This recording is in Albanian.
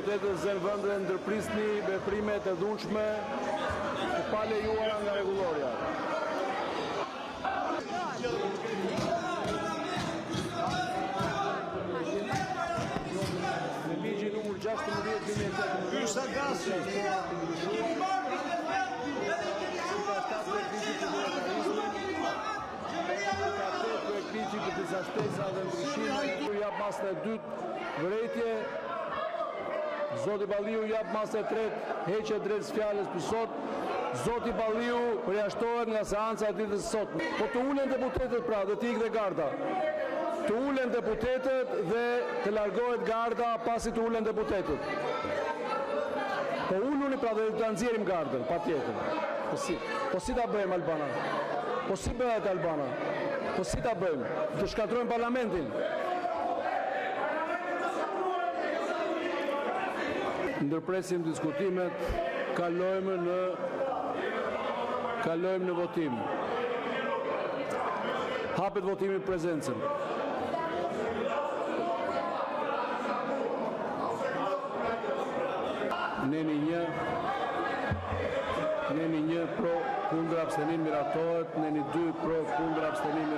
deputetët zënë vëndë ndërprisni veprimet e dhunshme të palejuara nga rregullorja. Në ligjin numër 16/2018 ligjit të disa shtesa dhe ndryshime, jap masën e dytë vërejtje, Zoti Balliu jap masën e tretë heqje drejtës fjalës për sot, Zoti Balliu përjashtohet nga seanca e ditës së sotme. Po të ulen deputetët pra dhe të ikë dhe garda. Të ulen deputetët dhe të largohet garda pasi të ulen deputetët. Po uluni pra dhe të nxjerrim gardën, patjetër. Po si ta bëjmë Albana? Po si bëhet Albana? Po si ta bëjmë? Të shkatrojmë parlamentin? Ndërpresim diskutimet, kalojmë në votim. Hapet votimi prezencën. Neni 1 pro, kundër abstenim miratohet, neni 2 pro, kundër abstenim